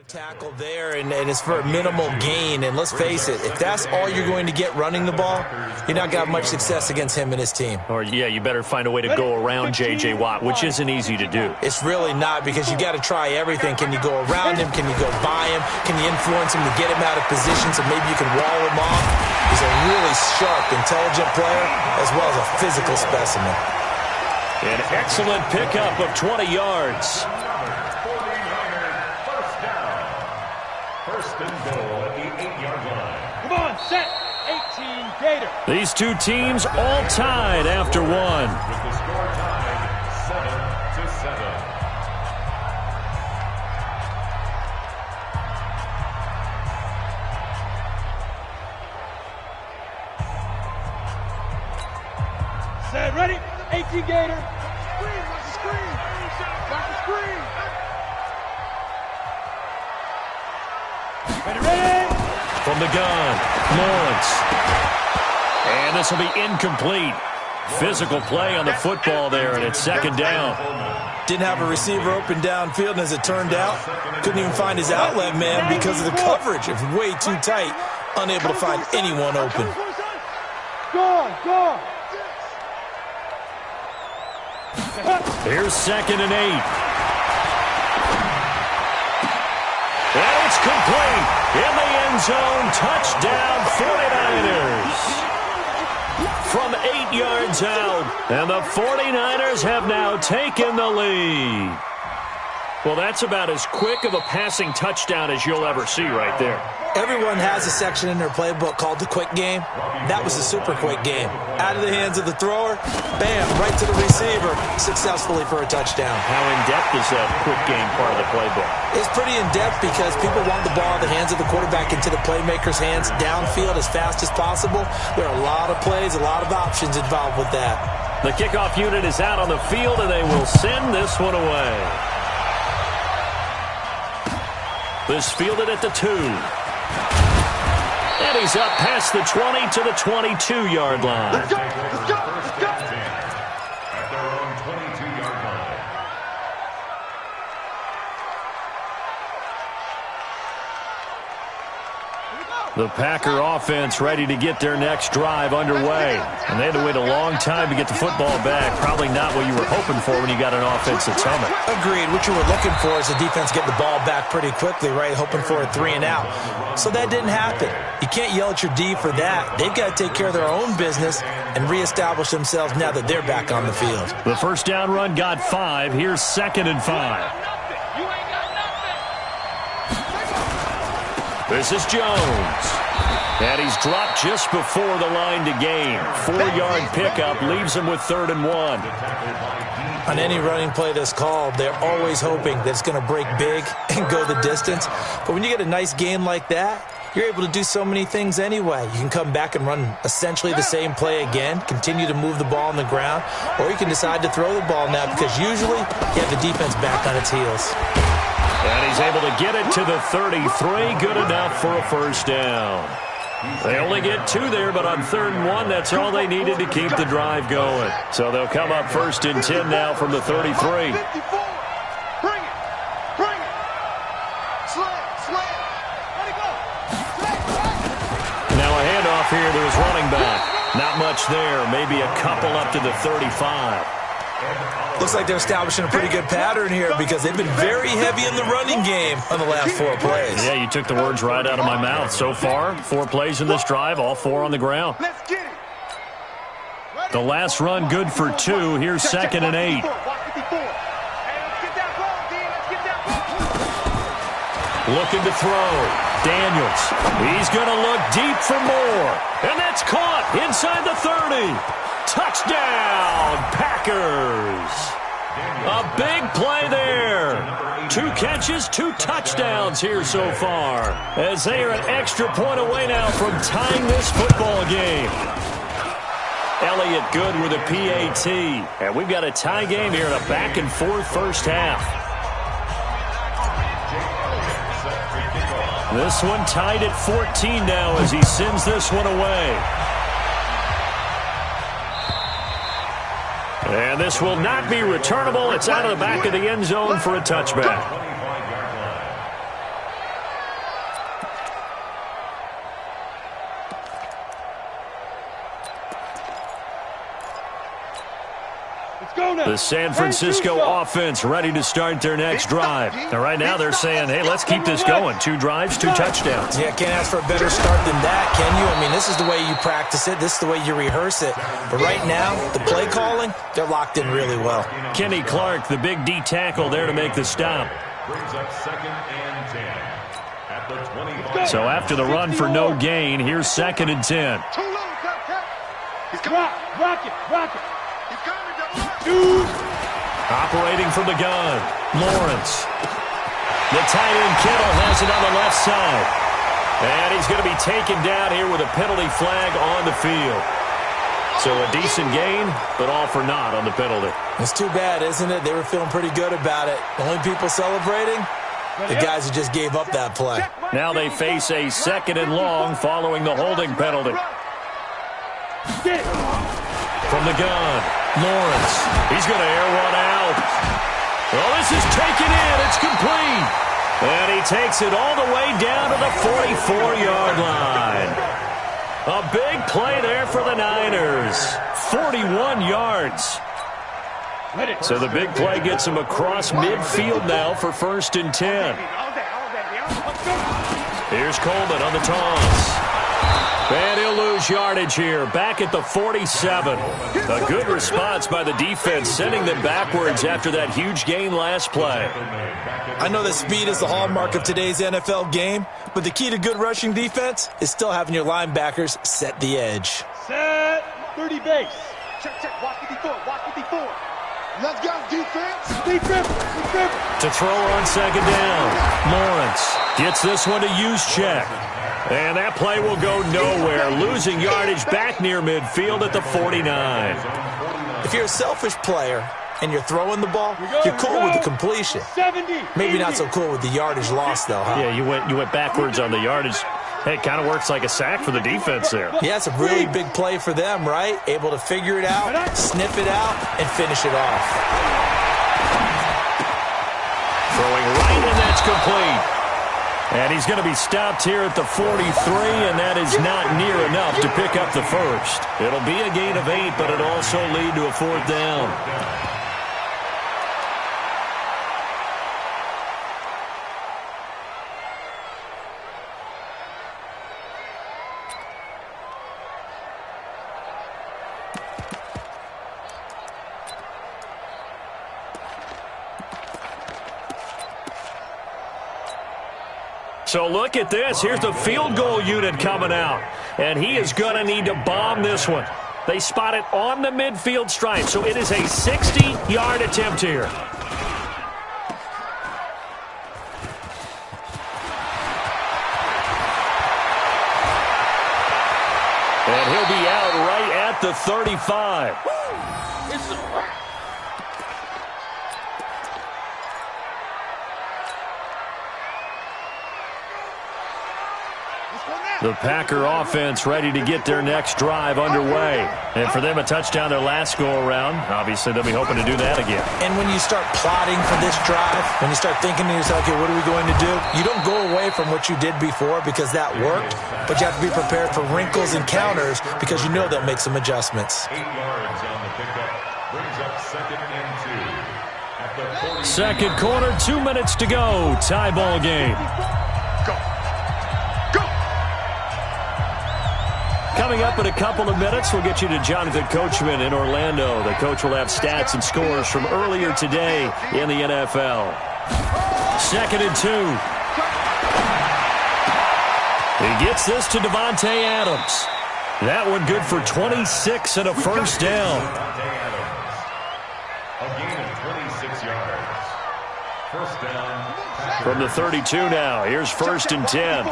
Tackle there, and it's for a minimal gain. And let's face it, if that's all you're going to get running the ball, you're not going to have much success against him and his team. Or, yeah, you better find a way to go around J.J. Watt, which isn't easy to do. It's really not, because you got to try everything. Can you go around him? Can you go by him? Can you influence him to get him out of position so maybe you can wall him off? He's a really sharp, intelligent player, as well as a physical specimen. An excellent pickup of 20 yards. First and goal at the 8-yard line. Come on, set. 18 Gator. These two teams all tied after one. With the score tied 7-7. Set, ready? 18 Gator. Screen, watch the screen. Watch the screen. Ready? From the gun, Lawrence. And this will be incomplete. Physical play on the football there, and it's second down. Didn't have a receiver open downfield, and as it turned out, couldn't even find his outlet man because of the coverage. It was way too tight, unable to find anyone open. Go. Here's 2nd and 8. And it's complete. In the end zone, touchdown 49ers. From 8 yards out, and the 49ers have now taken the lead. Well, that's about as quick of a passing touchdown as you'll ever see right there. Everyone has a section in their playbook called the quick game. That was a super quick game. Out of the hands of the thrower, bam, right to the receiver, successfully for a touchdown. How in-depth is that quick game part of the playbook? It's pretty in-depth because people want the ball in the hands of the quarterback into the playmaker's hands downfield as fast as possible. There are a lot of plays, a lot of options involved with that. The kickoff unit is out on the field, and they will send this one away. This fielded at the 2. And he's up past the 20 to the 22-yard line. Let's go. At their own 22-yard line. The Packer offense ready to get their next drive underway. And they had to wait a long time to get the football back. Probably not what you were hoping for when you got an offense that's humming. Agreed. What you were looking for is the defense getting the ball back pretty quickly, right? Hoping for a 3 and out. So that didn't happen. You can't yell at your D for that. They've got to take care of their own business and reestablish themselves now that they're back on the field. The first down run got 5. Here's 2nd and 5. This is Jones. And he's dropped just before the line to gain. 4-yard pickup leaves him with 3rd and 1. On any running play that's called, they're always hoping that it's going to break big and go the distance. But when you get a nice gain like that, you're able to do so many things anyway. You can come back and run essentially the same play again, continue to move the ball on the ground, or you can decide to throw the ball now because usually you have the defense back on its heels. And he's able to get it to the 33. Good enough for a first down. They only get 2 there, but on 3rd and 1, that's all they needed to keep the drive going. So they'll come up 1st and 10 now from the 33. Bring it. Slam. Ready, go. Now a handoff here to his running back. Not much there. Maybe a couple up to the 35. Looks like they're establishing a pretty good pattern here because they've been very heavy in the running game on the last 4 plays. Yeah, you took the words right out of my mouth. So far, 4 plays in this drive, all 4 on the ground. Let's get it. The last run good for 2. Here's 2nd and 8. Looking to throw. Daniels. He's going to look deep for more. And that's caught inside the 30. Touchdown, Packers. A big play there. 2 catches, 2 touchdowns here so far, as they are an extra point away now from tying this football game. Elliott good with a PAT. And we've got a tie game here in a back-and-forth first half. This one tied at 14 now as he sends this one away. And this will not be returnable. It's out of the back of the end zone for a touchback. The San Francisco offense ready to start their next drive. And right now they're saying, hey, let's keep this going. 2 drives, 2 touchdowns. Yeah, can't ask for a better start than that, can you? I mean, this is the way you practice it. This is the way you rehearse it. But right now, the play calling, they're locked in really well. Kenny Clark, the big D tackle there to make the stop. Brings up 2nd and 10 at the 25. So after the run for no gain, here's 2nd and 10. Rock it. Operating from the gun, Lawrence. The tight end Kittle has it on the left side. And he's going to be taken down here with a penalty flag on the field. So a decent gain, but all for naught on the penalty. It's too bad, isn't it? They were feeling pretty good about it. The only people celebrating, the guys who just gave up that play. Now they face a 2nd and long following the holding penalty. From the gun, Lawrence. He's going to air one out. Well, this is taken in. It's complete. And he takes it all the way down to the 44-yard line. A big play there for the Niners. 41 yards. So the big play gets him across midfield now for 1st and 10. Here's Coleman on the toss. And he'll lose yardage here, back at the 47. A good response by the defense, sending them backwards after that huge gain last play. I know that speed is the hallmark of today's NFL game, but the key to good rushing defense is still having your linebackers set the edge. Set 30 base. Check. Watch the D4. Let's go, defense. Defense. To throw on 2nd down. Lawrence gets this one to use check. And that play will go nowhere, losing yardage back near midfield at the 49. If you're a selfish player and you're throwing the ball, you're cool with the completion. Maybe not so cool with the yardage loss, though, huh? Yeah, you went backwards on the yardage. Hey, it kind of works like a sack for the defense there. Yeah, it's a really big play for them, right? Able to figure it out, sniff it out, and finish it off. Throwing right, and that's complete. And he's going to be stopped here at the 43, and that is not near enough to pick up the first. It'll be a gain of 8, but it'll also lead to a 4th down. So look at this. Here's the field goal unit coming out. And he is going to need to bomb this one. They spot it on the midfield stripe. So it is a 60-yard attempt here. And he'll be out right at the 35. The Packer offense ready to get their next drive underway. And for them, a touchdown their last go-around. Obviously, they'll be hoping to do that again. And when you start plotting for this drive, when you start thinking to yourself, okay, what are we going to do? You don't go away from what you did before because that worked, but you have to be prepared for wrinkles and counters because you know they'll make some adjustments. 8 yards on the pickup. Brings up 2nd and 2. At the 40. Second quarter, 2 minutes to go. Tie ball game. Coming up in a couple of minutes, we'll get you to Jonathan Coachman in Orlando. The coach will have stats and scores from earlier today in the NFL. 2nd and 2. He gets this to Devontae Adams. That one good for 26 and a first down. A gain of 26 yards. First down. From the 32 now. Here's 1st and 10.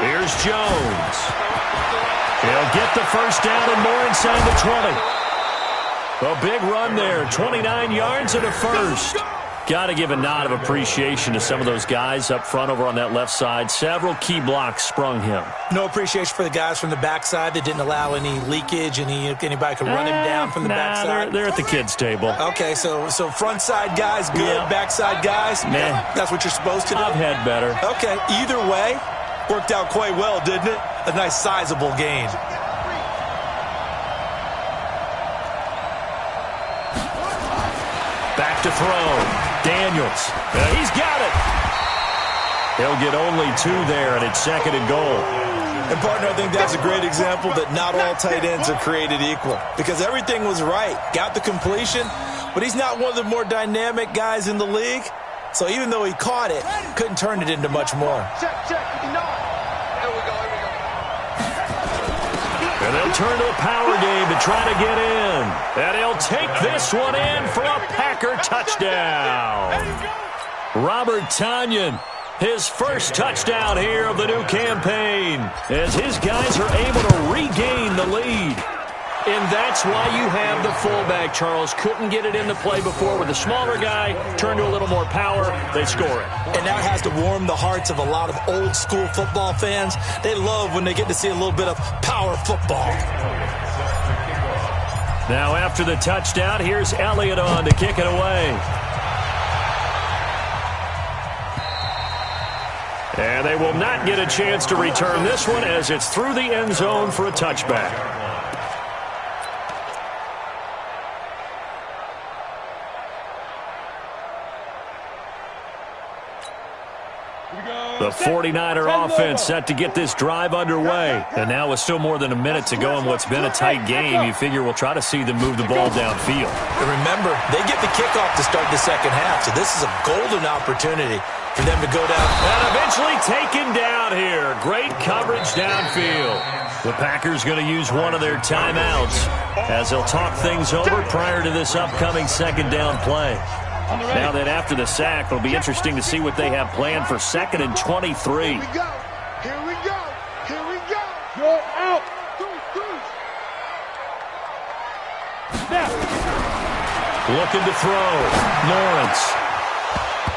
Here's Jones. He'll get the first down and more inside the 20. A big run there. 29 yards and a first. Got to give a nod of appreciation to some of those guys up front over on that left side. Several key blocks sprung him. No appreciation for the guys from the backside that didn't allow any leakage, anybody could run him down from the backside. They're at the kids' table. Okay, so front side guys good, Yeah. backside guys, that's what you're supposed to do? I've had better. Okay, either way, worked out quite well, didn't it? A nice sizable gain. Back to throw. Daniels. He's got it. He'll get only 2 there, and it's 2nd and goal. And, partner, I think that's a great example that not all tight ends are created equal because everything was right. Got the completion, but he's not one of the more dynamic guys in the league. So even though he caught it, couldn't turn it into much more. Check, 59. Here we go. And they'll turn to the power game to try to get in. And he'll take this one in for a Packer touchdown. Robert Tonyan, his first touchdown here of the new campaign, as his guys are able to regain the lead. And that's why you have the fullback, Charles. Couldn't get it into play before with a smaller guy. Turned to a little more power. They score it. And that has to warm the hearts of a lot of old-school football fans. They love when they get to see a little bit of power football. Now after the touchdown, here's Elliott on to kick it away. And they will not get a chance to return this one as it's through the end zone for a touchback. The 49er offense set to get this drive underway. And now with still more than a minute to go in what's been a tight game, you figure we'll try to see them move the ball downfield. And remember, they get the kickoff to start the second half, so this is a golden opportunity for them to go down. And eventually taken down here. Great coverage downfield. The Packers going to use one of their timeouts as they'll talk things over prior to this upcoming second down play. Now that after the sack, it'll be interesting to see what they have planned for 2nd and 23. Here we go. Here we go. Here we go. You're out. Snap. Looking to throw. Lawrence.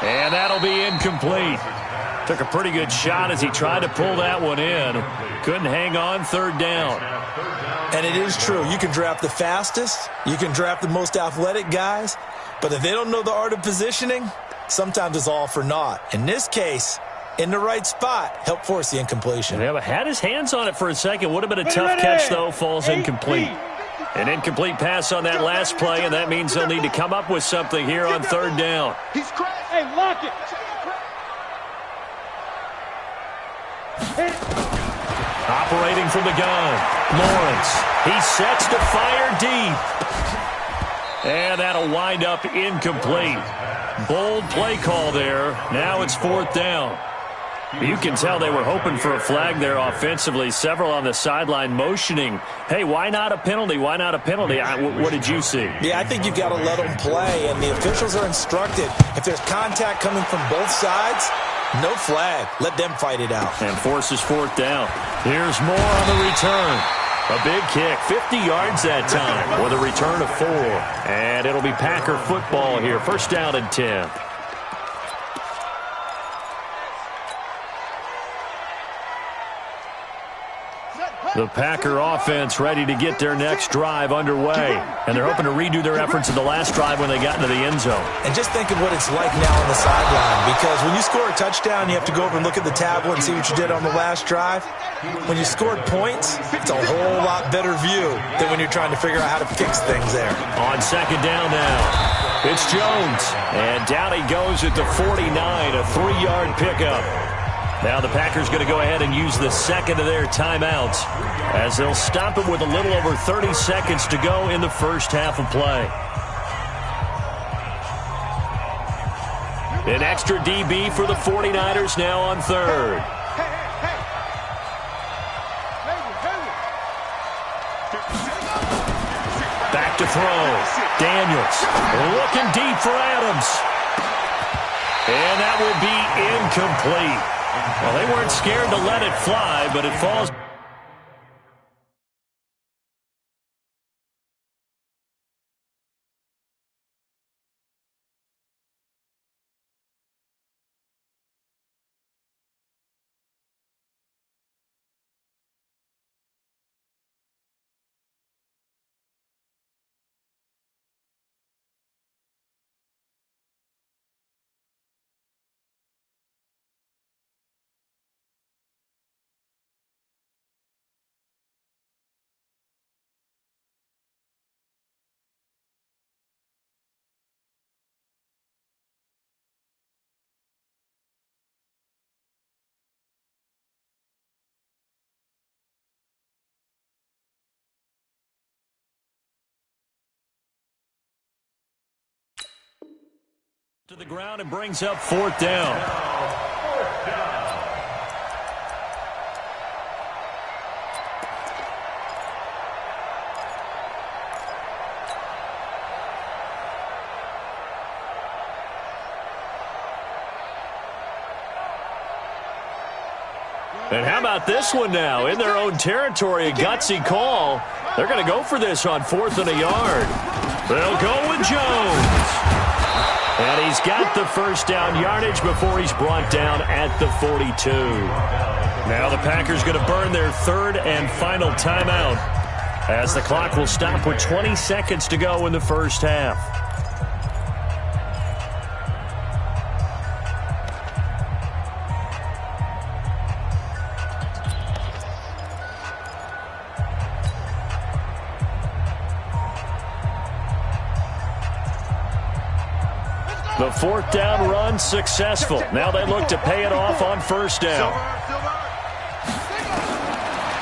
And that'll be incomplete. Took a pretty good shot as he tried to pull that one in. Couldn't hang on, 3rd down. And it is true. You can draft the fastest. You can draft the most athletic guys. But if they don't know the art of positioning, sometimes it's all for naught. In this case, in the right spot, help force the incompletion. Yeah, but had his hands on it for a second. Would have been a tough catch, though. Falls incomplete. An incomplete pass on that last play, and that means they'll need to come up with something here on 3rd down. He's cracked. Hey, lock it. Operating from the gun. Lawrence. He sets to fire deep. And that'll wind up incomplete. Bold play call there. Now it's 4th down. You can tell they were hoping for a flag there offensively. Several on the sideline motioning. Hey, why not a penalty? Why not a penalty? What did you see? Yeah, I think you've got to let them play, and the officials are instructed. If there's contact coming from both sides, no flag. Let them fight it out. And forces 4th down. Here's more on the return. A big kick, 50 yards that time with a return of 4. And it'll be Packer football here. 1st down and 10. The Packer offense ready to get their next drive underway. And they're hoping to redo their efforts in the last drive when they got into the end zone. And just think of what it's like now on the sideline. Because when you score a touchdown, you have to go over and look at the tablet and see what you did on the last drive. When you scored points, it's a whole lot better view than when you're trying to figure out how to fix things there. On 2nd down now, it's Jones. And down he goes at the 49, a 3-yard pickup. Now the Packers going to go ahead and use the 2nd of their timeouts as they'll stop it with a little over 30 seconds to go in the first half of play. An extra DB for the 49ers now on 3rd. Back to throw. Daniels looking deep for Adams. And that will be incomplete. Well, they weren't scared to let it fly, but it falls. To the ground and brings up 4th down. And how about this one now? In their own territory, a gutsy call. They're going to go for this on 4th and a yard. They'll go with Jones. And he's got the first down yardage before he's brought down at the 42. Now the Packers going to burn their 3rd and final timeout as the clock will stop with 20 seconds to go in the first half. The 4th down run successful. Now they look to pay it off on 1st down.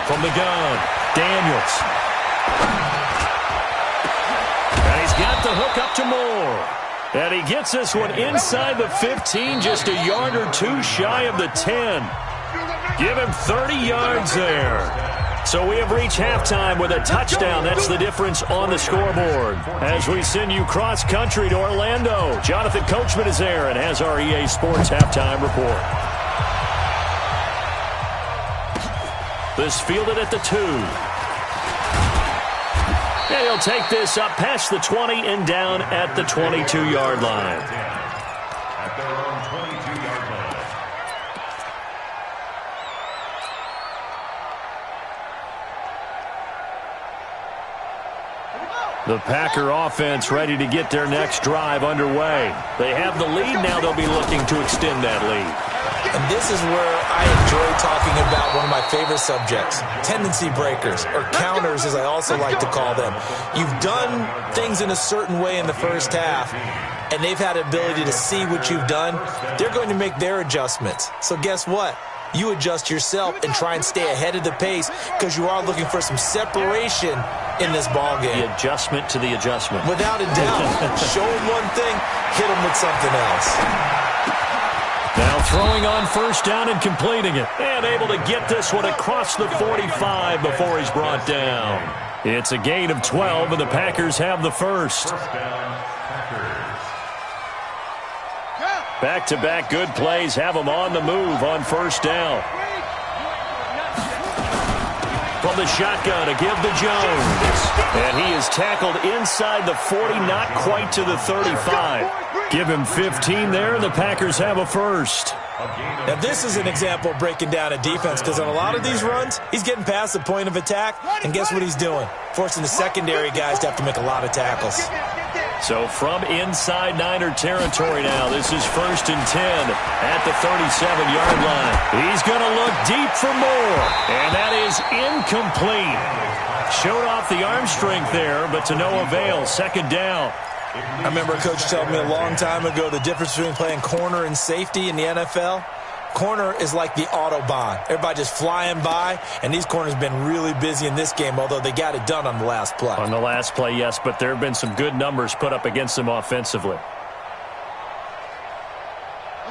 From the gun, Daniels. And he's got the hook up to Moore. And he gets this one inside the 15, just a yard or two shy of the 10. Give him 30 yards there. So we have reached halftime with a touchdown. That's the difference on the scoreboard. As we send you cross-country to Orlando, Jonathan Coachman is there and has our EA Sports halftime report. This fielded at the 2. And he'll take this up past the 20 and down at the 22-yard line. At their own 22-yard line. The Packer offense ready to get their next drive underway. They have the lead. Now they'll be looking to extend that lead. And this is where I enjoy talking about one of my favorite subjects, tendency breakers, or counters as I also like to call them. You've done things in a certain way in the first half, and they've had the ability to see what you've done. They're going to make their adjustments. So guess what? You adjust yourself and try and stay ahead of the pace because you are looking for some separation in this ball game. The adjustment to the adjustment. Without a doubt. Show them one thing, hit them with something else. Now throwing on 1st down and completing it. And able to get this one across the 45 before he's brought down. It's a gain of 12, and the Packers have the first. Back-to-back good plays have them on the move on 1st down. From the shotgun to give to Jones. And he is tackled inside the 40, not quite to the 35. Give him 15 there, and the Packers have a first. Now, this is an example of breaking down a defense because on a lot of these runs, he's getting past the point of attack, and guess what he's doing? Forcing the secondary guys to have to make a lot of tackles. So from inside Niner territory now, this is 1st and 10 at the 37-yard line. He's going to look deep for more, and that is incomplete. Showed off the arm strength there, but to no avail. 2nd down. I remember a coach telling me a long time ago the difference between playing corner and safety in the NFL. Corner is like the Autobahn. Everybody just flying by, and these corners have been really busy in this game, although they got it done on the last play. On the last play, yes, but there have been some good numbers put up against them offensively.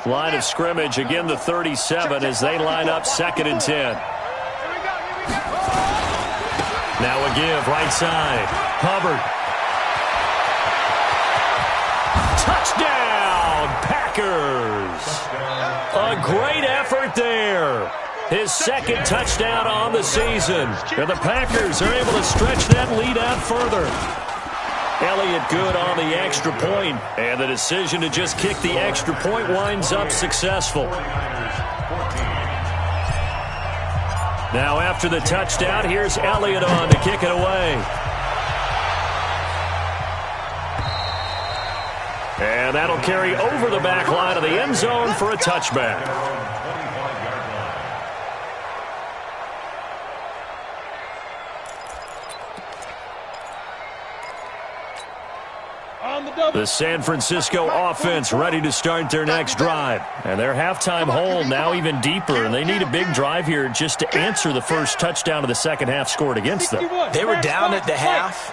Line of scrimmage, again the 37 as they line up 2nd and 10. Now a give, right side. Hubbard. Touchdown, Packers. A great effort there. His 2nd touchdown on the season. And the Packers are able to stretch that lead out further. Elliott good on the extra point, and the decision to just kick the extra point winds up successful. Now after the touchdown, here's Elliott on to kick it away. And that'll carry over the back line of the end zone for a touchback. The San Francisco offense ready to start their next drive. And their halftime hole now even deeper, and they need a big drive here just to answer the first touchdown of the second half scored against them. They were down at the half.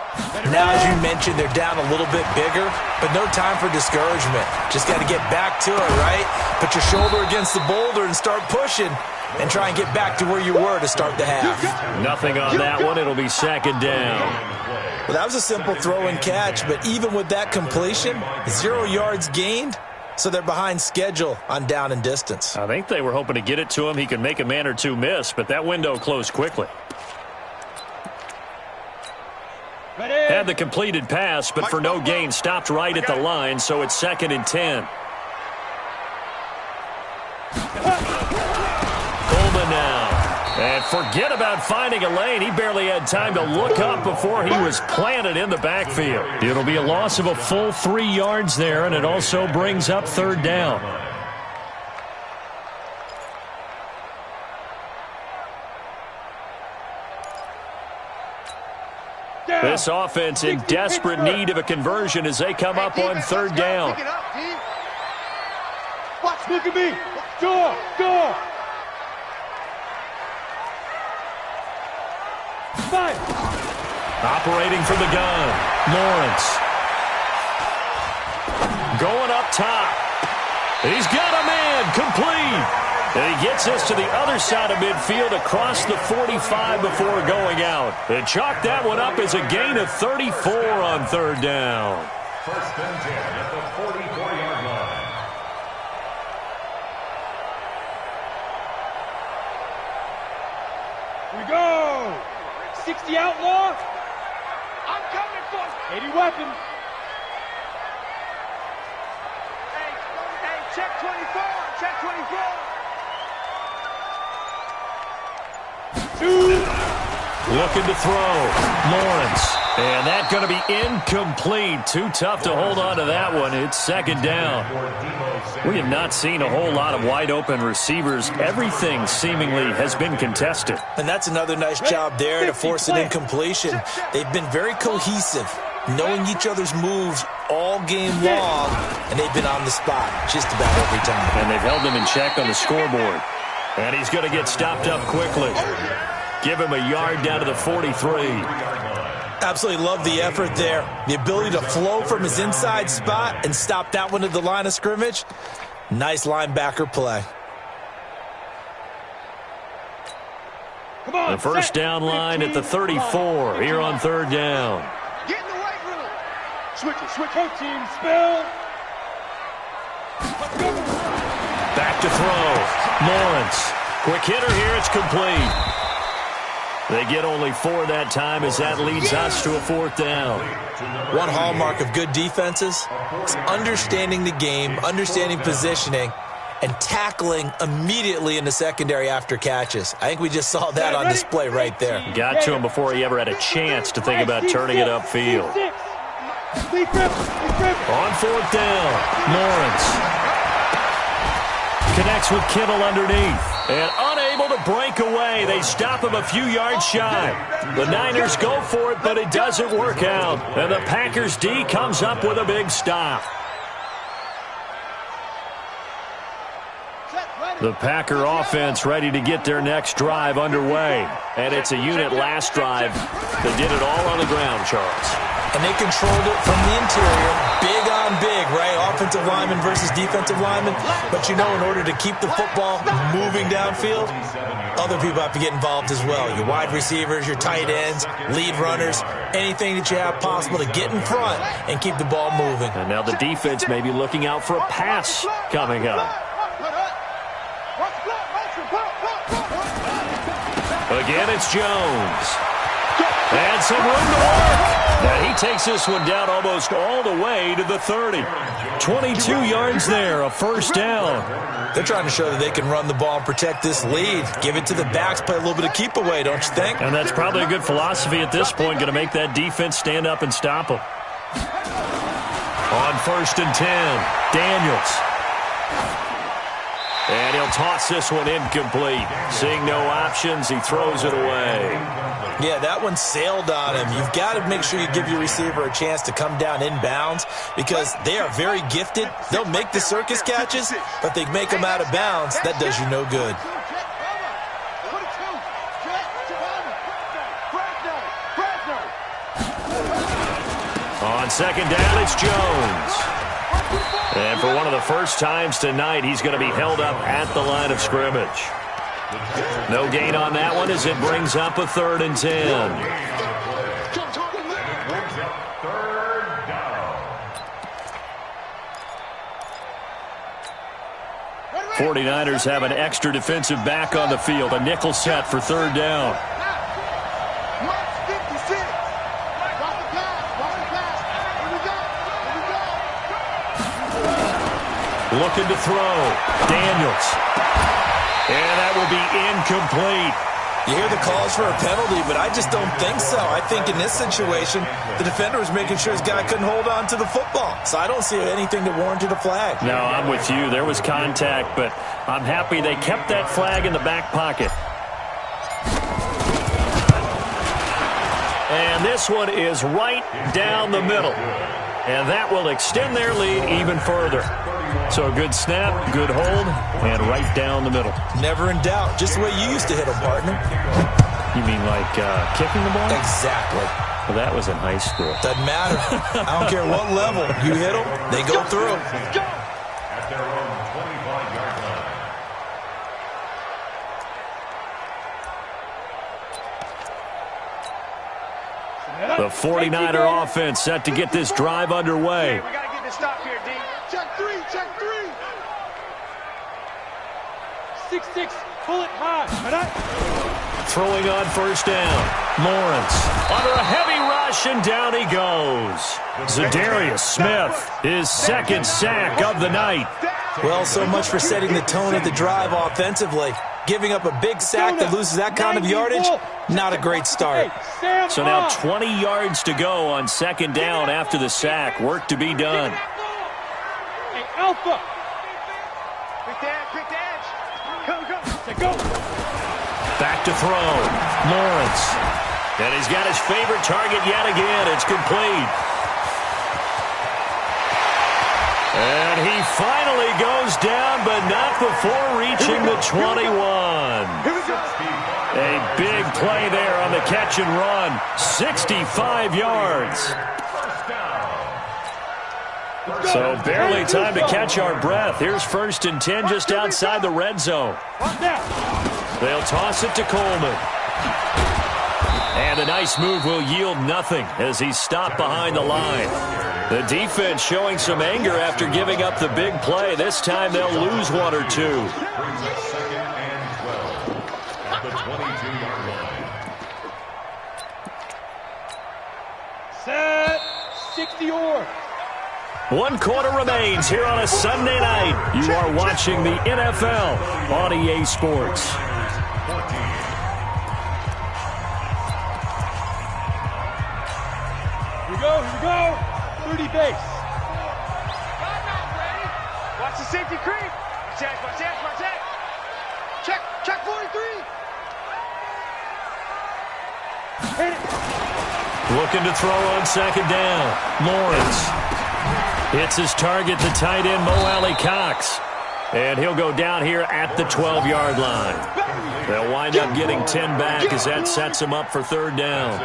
Now, as you mentioned, they're down a little bit bigger, but no time for discouragement. Just got to get back to it, right? Put your shoulder against the boulder and start pushing and try and get back to where you were to start the half. Nothing on that one. It'll be second down. Well, that was a simple throw and catch, but even with that completion, 0 yards gained, so they're behind schedule on down and distance. I think they were hoping to get it to him. He could make a man or two miss, but that window closed quickly. Had the completed pass, but for no gain, stopped right at the line, so it's 2nd and 10. Coleman now. And forget about finding a lane. He barely had time to look up before he was planted in the backfield. It'll be a loss of a full 3 yards there, and it also brings up 3rd down. This offense in desperate need of a conversion as they come up on 3rd down. Watch, look at me. Go. Operating from the gun, Lawrence. Going up top. He's got a man, complete. And he gets us to the other side of midfield across the 45 before going out. And chalked that one up as a gain of 34 on 3rd down. 1st and 10 at the 44-yard line. Here we go. 60 outlaw. I'm coming for you. 80 weapon. Hey, check 24. Check 24. Looking to throw. Lawrence. And that's going to be incomplete. Too tough to hold on to that one. It's 2nd down. We have not seen a whole lot of wide-open receivers. Everything seemingly has been contested. And that's another nice job there to force an incompletion. They've been very cohesive, knowing each other's moves all game long, and they've been on the spot just about every time. And they've held them in check on the scoreboard. And he's going to get stopped up quickly. Give him a yard down to the 43. Absolutely love the effort there. The ability to flow from his inside spot and stop that one at the line of scrimmage. Nice linebacker play. The first down line at the 34 here on 3rd down. Get in the weight room. Switch. Hey, team, spell. Back to throw. Lawrence. Quick hitter here. It's complete. They get only 4 that time as that leads us to a 4th down. One hallmark of good defenses is understanding the game, understanding positioning, and tackling immediately in the secondary after catches. I think we just saw that on display right there. Got to him before he ever had a chance to think about turning it upfield. On 4th down, Lawrence connects with Kittle underneath. And unable to break away. They stop him a few yards shy. The Niners go for it, but it doesn't work out. And the Packers D comes up with a big stop. The Packer offense ready to get their next drive underway. And it's a unit last drive that did it all on the ground, Charles. And they controlled it from the interior, big on big, right? Offensive lineman versus defensive lineman. But you know, in order to keep the football moving downfield, other people have to get involved as well. Your wide receivers, your tight ends, lead runners, anything that you have possible to get in front and keep the ball moving. And now the defense may be looking out for a pass coming up. Again, it's Jones. And some room to work. Now he takes this one down almost all the way to the 30. 22 yards there, a 1st down. They're trying to show that they can run the ball and protect this lead. Give it to the backs, play a little bit of keep away, don't you think? And that's probably a good philosophy at this point, going to make that defense stand up and stop them. On 1st and 10, Daniels. And he'll toss this one incomplete. Seeing no options, he throws it away. Yeah, that one sailed on him. You've got to make sure you give your receiver a chance to come down inbounds because they are very gifted. They'll make the circus catches, but they make them out of bounds. That does you no good. On second down, it's Jones. And for one of the first times tonight, he's going to be held up at the line of scrimmage. No gain on that one as it brings up a 3rd and 10. '49ers have an extra defensive back on the field. A nickel set for 3rd down. Looking to throw. Daniels. And that will be incomplete. You hear the calls for a penalty, but I just don't think so. I think in this situation, the defender was making sure his guy couldn't hold on to the football. So I don't see anything that warranted a flag. No, I'm with you. There was contact, but I'm happy they kept that flag in the back pocket. And this one is right down the middle. And that will extend their lead even further. So a good snap, good hold, and right down the middle. Never in doubt. Just the way you used to hit them, partner. You mean like kicking the ball? Exactly. Well, that was in high school. Doesn't matter. I don't care what level. You hit them, they go through. At their own 25-yard line. The 49er offense set to get this drive underway. We got to get this stop here, D. Check 3, check 3. 6-6, pull it high. Throwing on first down. Lawrence under a heavy rush, and down he goes. Za'Darius Smith, his 2nd sack of the night. Well, so much for setting the tone of the drive offensively. Giving up a big sack that loses that kind of yardage, not a great start. So now 20 yards to go on 2nd down after the sack. Work to be done. Hey, Alpha. Quick edge. Go. Back to throw. Lawrence. And he's got his favorite target yet again. It's complete. And he finally goes down, but not before reaching the 21. A big play there on the catch and run. 65 yards. So barely time to catch our breath. Here's 1st and 10 just outside the red zone. They'll toss it to Coleman. And a nice move will yield nothing as he's stopped behind the line. The defense showing some anger after giving up the big play. This time they'll lose 1 or 2. Brings up 2nd and 12 at the 22-yard line. Set. 60 or. 1 quarter remains here on a Sunday night. You are watching the NFL on EA Sports. Here we go. 30 base. Watch the safety creep. Check. Check 43. Hit it. Looking to throw on 2nd down. Lawrence hits his target, the tight end, Mo Alley Cox. And he'll go down here at the 12-yard line. They'll wind up getting 10 back as that sets him up for 3rd down.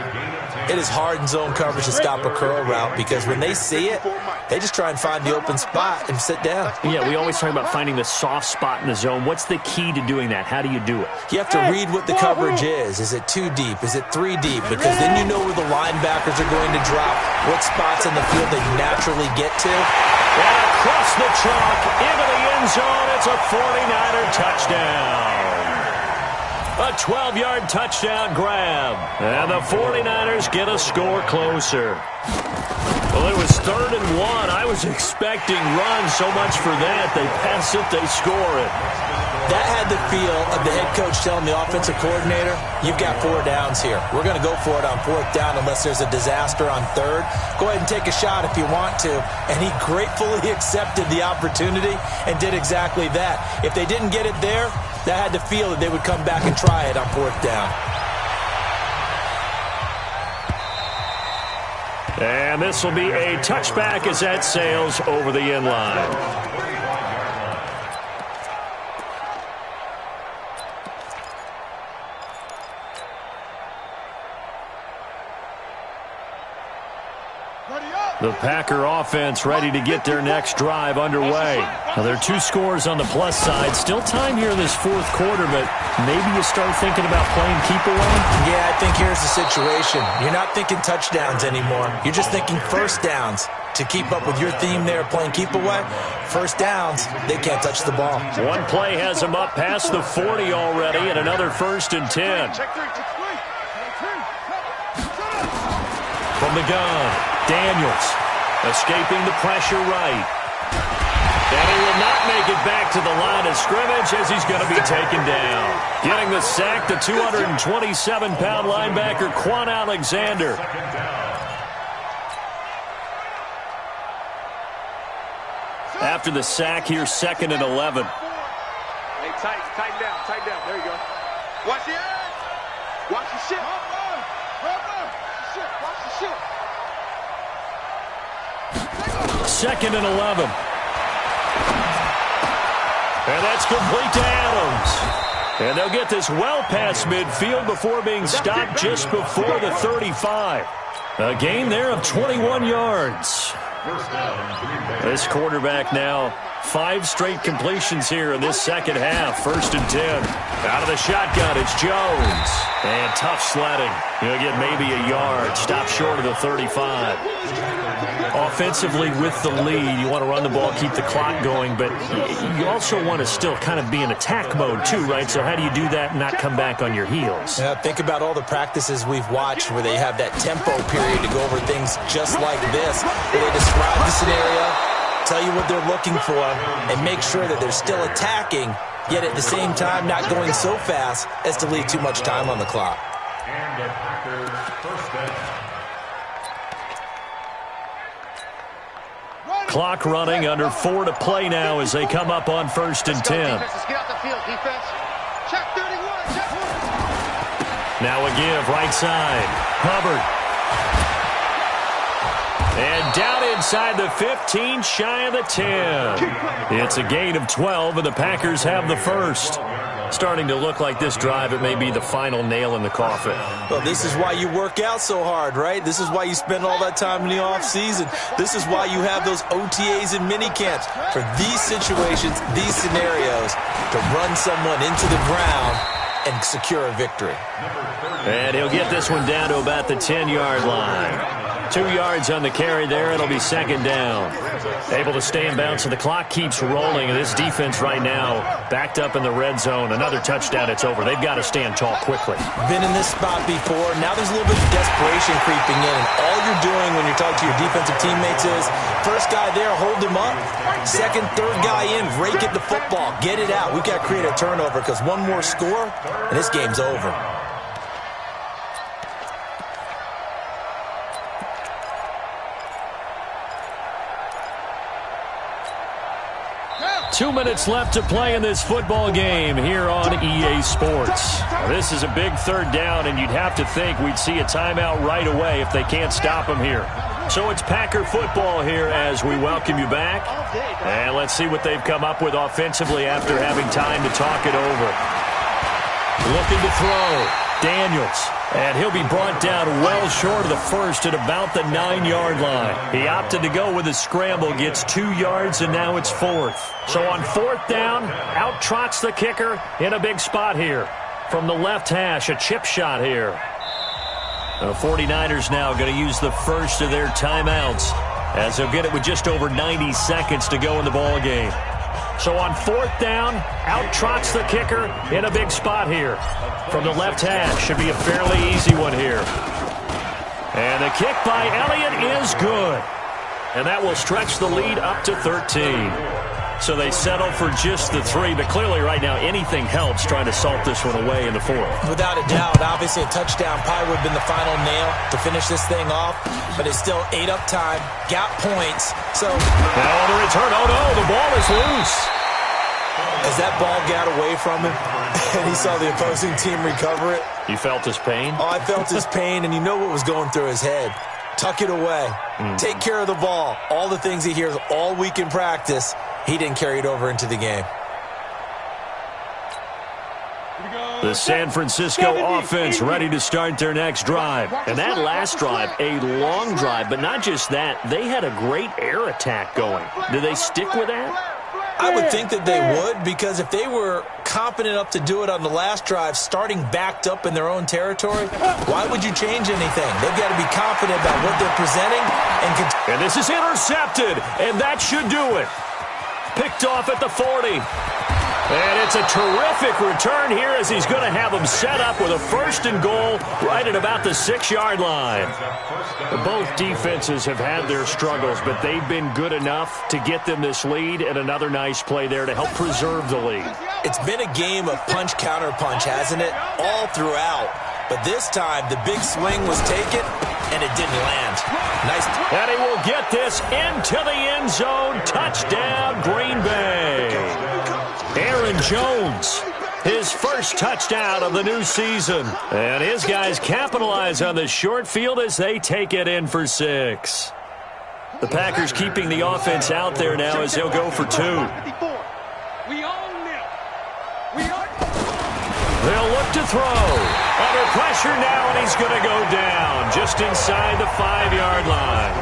It is hard in zone coverage to stop a curl route because when they see it, they just try and find the open spot and sit down. Yeah, we always talk about finding the soft spot in the zone. What's the key to doing that? How do you do it? You have to read what the coverage is. Is it 2 deep? Is it 3 deep? Because then you know where the linebackers are going to drop, what spots in the field they naturally get to. And across the chalk into the end zone, it's a 49er touchdown. A 12-yard touchdown grab. And the 49ers get a score closer. Well, it was 3rd and 1. I was expecting runs so much for that. They pass it, they score it. That had the feel of the head coach telling the offensive coordinator, you've got 4 downs here. We're going to go for it on 4th down unless there's a disaster on 3rd. Go ahead and take a shot if you want to. And he gratefully accepted the opportunity and did exactly that. If they didn't get it there, that had the feel that they would come back and try it on 4th down. And this will be a touchback as that sails over the end line. The Packer offense ready to get their next drive underway. Now, there are 2 scores on the plus side. Still time here in this 4th quarter, but maybe you start thinking about playing keep away? Yeah, I think here's the situation. You're not thinking touchdowns anymore. You're just thinking 1st downs. To keep up with your theme there, playing keep away, 1st downs, they can't touch the ball. One play has them up past the 40 already, and another 1st and 10. From the gun. Daniels escaping the pressure right. And he will not make it back to the line of scrimmage as he's going to be taken down. Getting the sack, the 227-pound linebacker, Quan Alexander. After the sack here, 2nd and 11. Hey, tighten down. There you go. Watch the edge. Watch the shit. Watch the shit. 2nd and 11. And that's complete to Adams. And they'll get this well past midfield before being stopped just before the 35. A gain there of 21 yards. This quarterback now 5 straight completions here in this 2nd half. 1st and 10. Out of the shotgun, it's Jones. And tough sledding. He'll get maybe a yard. Stop short of the 35. Offensively with the lead, you want to run the ball, keep the clock going, but you also want to still kind of be in attack mode too, right? So how do you do that and not come back on your heels? Yeah, think about all the practices we've watched where they have that tempo period to go over things just like this, where they describe the scenario, tell you what they're looking for, and make sure that they're still attacking, yet at the same time not going so fast as to leave too much time on the clock. And the Packers' 1st down. Clock running, under 4 to play now as they come up on 1st and 10. Let's get out the field, defense. Check 31. Now a give, right side. Hubbard. And down inside the 15, shy of the 10. It's a gain of 12, and the Packers have the 1st. Starting to look like this drive, it may be the final nail in the coffin. Well, this is why you work out so hard, right? This is why you spend all that time in the offseason. This is why you have those OTAs and mini camps. For these situations, these scenarios, to run someone into the ground and secure a victory. And he'll get this one down to about the 10-yard line. 2 yards on the carry there. It'll be 2nd down. Able to stay in bounds, so the clock keeps rolling. And this defense right now backed up in the red zone. Another touchdown, it's over. They've got to stand tall quickly. Been in this spot before. Now there's a little bit of desperation creeping in. And all you're doing when you're talking to your defensive teammates is, first guy there, hold him up. 2nd, 3rd guy in, rake at the football. Get it out. We've got to create a turnover because one more score, and this game's over. 2 minutes left to play in this football game here on EA Sports. Now, this is a big 3rd down, and you'd have to think we'd see a timeout right away if they can't stop them here. So it's Packer football here as we welcome you back. And let's see what they've come up with offensively after having time to talk it over. Looking to throw. Daniels. And he'll be brought down well short of the 1st at about the 9-yard line. He opted to go with a scramble, gets 2 yards, and now it's 4th. So on 4th down, out trots the kicker in a big spot here. From the left hash, a chip shot here. The 49ers now going to use the first of their timeouts as they'll get it with just over 90 seconds to go in the ball game. So on 4th down, out trots the kicker in a big spot here. From the left hash, should be a fairly easy one here. And the kick by Elliott is good. And that will stretch the lead up to 13. So they settle for just the 3, but clearly right now anything helps trying to salt this one away in the 4th. Without a doubt, obviously a touchdown probably would have been the final nail to finish this thing off, but it's still ate up time, got points. So now on the return, oh no, the ball is loose. As that ball got away from him and he saw the opposing team recover it. You felt his pain? Oh, I felt his pain, and you know what was going through his head. Tuck it away. Take care of the ball. All the things he hears all week in practice, he didn't carry it over into the game. The San Francisco offense ready to start their next drive. And that last drive, a long drive, but not just that. They had a great air attack going. Do they stick with that? I would think that they would, because if they were competent enough to do it on the last drive, starting backed up in their own territory, why would you change anything? They've got to be confident about what they're presenting. And this is intercepted, and that should do it. Picked off at the 40. And it's a terrific return here as he's going to have them set up with a 1st and goal right at about the 6-yard line. Both defenses have had their struggles, but they've been good enough to get them this lead, and another nice play there to help preserve the lead. It's been a game of punch-counter-punch, hasn't it? All throughout. But this time, the big swing was taken, and it didn't land. Nice. And he will get this into the end zone. Touchdown, Green Bay. Aaron Jones, his first touchdown of the new season. And his guys capitalize on the short field as they take it in for 6. The Packers keeping the offense out there now as they'll go for 2. They'll look to throw. Under pressure now, and he's going to go down just inside the 5-yard line.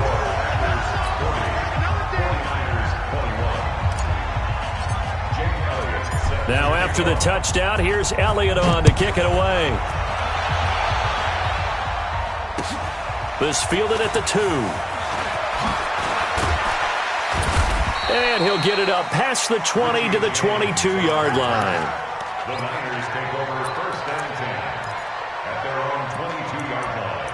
Now after the touchdown, here's Elliott on to kick it away. This fielded at the 2. And he'll get it up past the 20 to the 22-yard line. The Niners take over 1st and 10 at their own 22-yard line.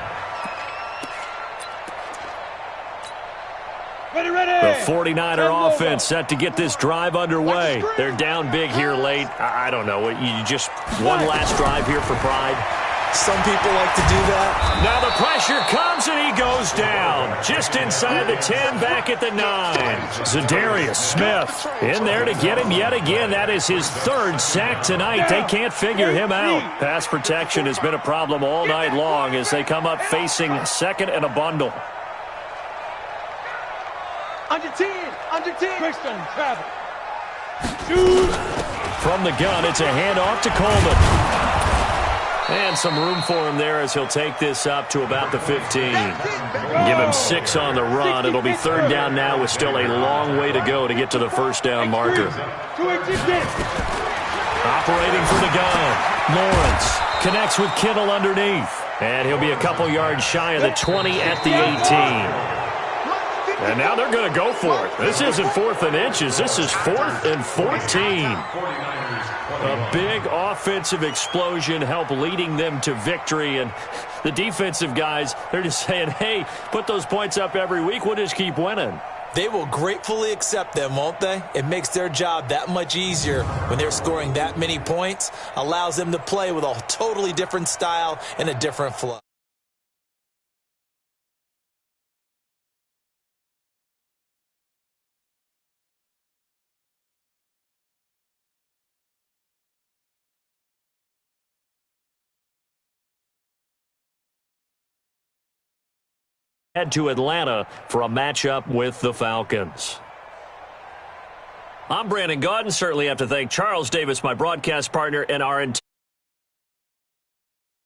Ready. The 49er offense set to get this drive underway. They're down big here late. I don't know. You just one last drive here for pride. Some people like to do that. Now the pressure comes and he goes down. Just inside the 10, back at the 9. Zadarius Smith in there to get him yet again. That is his 3rd sack tonight. They can't figure him out. Pass protection has been a problem all night long as they come up facing 2nd and a bundle. Under 10. Christian travel. From the gun, it's a handoff to Coleman. And some room for him there as he'll take this up to about the 15. Give him 6 on the run. It'll be 3rd down now with still a long way to go to get to the 1st down marker. Operating from the gun. Lawrence connects with Kittle underneath. And he'll be a couple yards shy of the 20 at the 18. And now they're going to go for it. This isn't 4th and inches. This is 4th and 14. A big offensive explosion help leading them to victory. And the defensive guys, they're just saying, hey, put those points up every week. We'll just keep winning. They will gratefully accept them, won't they? It makes their job that much easier when they're scoring that many points. Allows them to play with a totally different style and a different flow. Head to Atlanta for a matchup with the Falcons. I'm Brandon Gaudin. Certainly have to thank Charles Davis, my broadcast partner, and our entire